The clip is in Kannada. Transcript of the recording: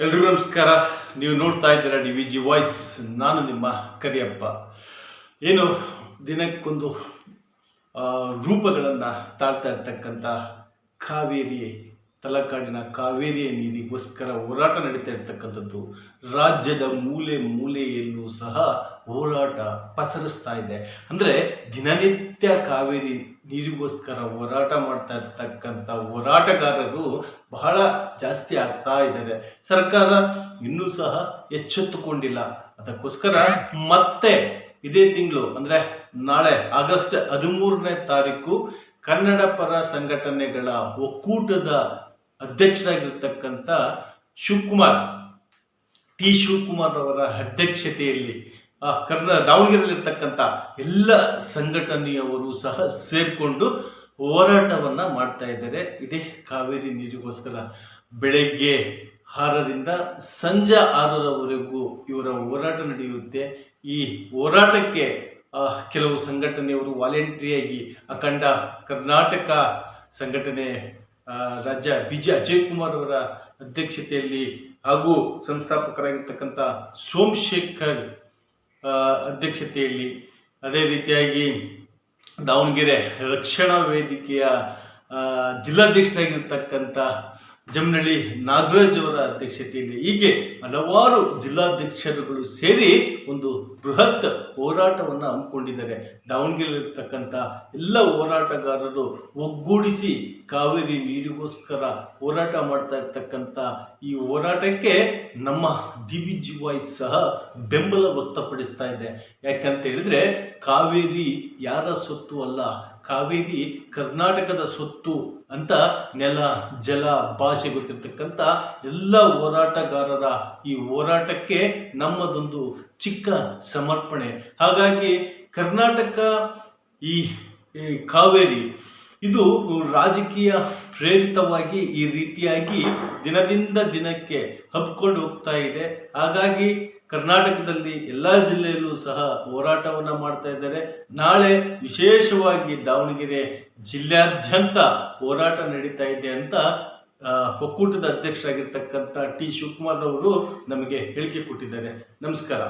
ಎಲ್ರಿಗೂ ನಮಸ್ಕಾರ. ನೀವು ನೋಡ್ತಾ ಇದ್ದೀರಾ DVG ವಾಯ್ಸ್. ನಾನು ನಿಮ್ಮ ಕರಿಯಪ್ಪ. ಏನು ದಿನಕ್ಕೊಂದು ರೂಪಗಳನ್ನು ತಾಳ್ತಾ ಇರ್ತಕ್ಕಂಥ ಕಾವೇರಿ, ತಲಕಾಡಿನ ಕಾವೇರಿಯ ನೀರಿಗೋಸ್ಕರ ಹೋರಾಟ ನಡೀತಾ ಇರ್ತಕ್ಕಂಥದ್ದು ರಾಜ್ಯದ ಮೂಲೆ ಮೂಲೆಯಲ್ಲೂ ಸಹ ಹೋರಾಟ ಪಸರಿಸ್ತಾ ಇದೆ. ಅಂದರೆ ದಿನನಿತ್ಯ ಕಾವೇರಿ ನೀರಿಗೋಸ್ಕರ ಹೋರಾಟ ಮಾಡ್ತಾ ಇರ್ತಕ್ಕಂಥ ಹೋರಾಟಗಾರರು ಬಹಳ ಜಾಸ್ತಿ ಆಗ್ತಾ ಇದ್ದಾರೆ. ಸರ್ಕಾರ ಇನ್ನೂ ಸಹ ಎಚ್ಚೆತ್ತುಕೊಂಡಿಲ್ಲ. ಅದಕ್ಕೋಸ್ಕರ ಮತ್ತೆ ಇದೇ ತಿಂಗಳು ಅಂದರೆ ನಾಳೆ ಆಗಸ್ಟ್ 13ನೇ ತಾರೀಕು ಕನ್ನಡ ಪರ ಸಂಘಟನೆಗಳ ಒಕ್ಕೂಟದ ಅಧ್ಯಕ್ಷರಾಗಿರ್ತಕ್ಕಂಥ ಶಿವಕುಮಾರ್ ಅವರ ಅಧ್ಯಕ್ಷತೆಯಲ್ಲಿ ದಾವಣಗೆರೆಯಲ್ಲಿರ್ತಕ್ಕಂಥ ಎಲ್ಲ ಸಂಘಟನೆಯವರು ಸಹ ಸೇರಿಕೊಂಡು ಹೋರಾಟವನ್ನು ಮಾಡ್ತಾ ಇದ್ದಾರೆ. ಇದೇ ಕಾವೇರಿ ನೀರಿಗೋಸ್ಕರ ಬೆಳಗ್ಗೆ 6ರಿಂದ ಸಂಜೆ 6ರವರೆಗೂ ಇವರ ಹೋರಾಟ ನಡೆಯುತ್ತೆ. ಈ ಹೋರಾಟಕ್ಕೆ ಕೆಲವು ಸಂಘಟನೆಯವರು ವಾಲಂಟ್ರಿಯಾಗಿ ಅಖಂಡ ಕರ್ನಾಟಕ ಸಂಘಟನೆ ರಾಜ್ಯ BJ ಅಜಯ್ ಕುಮಾರ್ ಅವರ ಅಧ್ಯಕ್ಷತೆಯಲ್ಲಿ ಹಾಗೂ ಸಂಸ್ಥಾಪಕರಾಗಿರ್ತಕ್ಕಂಥ ಸೋಮಶೇಖರ್ ಅಧ್ಯಕ್ಷತೆಯಲ್ಲಿ, ಅದೇ ರೀತಿಯಾಗಿ ದಾವಣಗೆರೆ ರಕ್ಷಣಾ ವೇದಿಕೆಯ ಜಿಲ್ಲಾಧ್ಯಕ್ಷರಾಗಿರ್ತಕ್ಕಂಥ ಜಮನಳ್ಳಿ ನಾಗರಾಜ್ ಅವರ ಅಧ್ಯಕ್ಷತೆಯಲ್ಲಿ, ಹೀಗೆ ಹಲವಾರು ಜಿಲ್ಲಾಧ್ಯಕ್ಷರುಗಳು ಸೇರಿ ಒಂದು ಬೃಹತ್ ಹೋರಾಟವನ್ನು ಹಮ್ಮಿಕೊಂಡಿದ್ದಾರೆ. ದಾವಣಗೆರೆಯಲ್ಲಿರ್ತಕ್ಕಂಥ ಎಲ್ಲ ಹೋರಾಟಗಾರರು ಒಗ್ಗೂಡಿಸಿ ಕಾವೇರಿ ನೀರಿಗೋಸ್ಕರ ಹೋರಾಟ ಮಾಡ್ತಾ ಇರ್ತಕ್ಕಂಥ ಈ ಹೋರಾಟಕ್ಕೆ ನಮ್ಮ DVG ವಾಯ್ಸ್ ಸಹ ಬೆಂಬಲ ವ್ಯಕ್ತಪಡಿಸ್ತಾ ಇದೆ. ಯಾಕಂತ ಹೇಳಿದ್ರೆ ಕಾವೇರಿ ಯಾರ ಸೊತ್ತು ಅಲ್ಲ, ಕಾವೇರಿ ಕರ್ನಾಟಕದ ಸೊತ್ತು ಅಂತ ನೆಲ, ಜಲ, ಭಾಷೆ ಗೊತ್ತಿರ್ತಕ್ಕಂಥ ಎಲ್ಲ ಹೋರಾಟಗಾರರ ಈ ಹೋರಾಟಕ್ಕೆ ನಮ್ಮದೊಂದು ಚಿಕ್ಕ ಸಮರ್ಪಣೆ. ಹಾಗಾಗಿ ಕರ್ನಾಟಕ ಈ ಕಾವೇರಿ ಇದು ರಾಜಕೀಯ ಪ್ರೇರಿತವಾಗಿ ಈ ರೀತಿಯಾಗಿ ದಿನದಿಂದ ದಿನಕ್ಕೆ ಹಬ್ಕೊಂಡು ಹೋಗ್ತಾ ಇದೆ. ಹಾಗಾಗಿ ಕರ್ನಾಟಕದಲ್ಲಿ ಎಲ್ಲ ಜಿಲ್ಲೆಯಲ್ಲೂ ಸಹ ಹೋರಾಟವನ್ನು ಮಾಡ್ತಾ ಇದ್ದಾರೆ. ನಾಳೆ ವಿಶೇಷವಾಗಿ ದಾವಣಗೆರೆ ಜಿಲ್ಲೆಯಾದ್ಯಂತ ಹೋರಾಟ ನಡೀತಾ ಇದೆ ಅಂತ ಒಕ್ಕೂಟದ ಅಧ್ಯಕ್ಷರಾಗಿರ್ತಕ್ಕಂಥ ಶಿವಕುಮಾರ್ ಅವರು ನಮಗೆ ಹೇಳಿಕೆ ಕೊಟ್ಟಿದ್ದಾರೆ. ನಮಸ್ಕಾರ.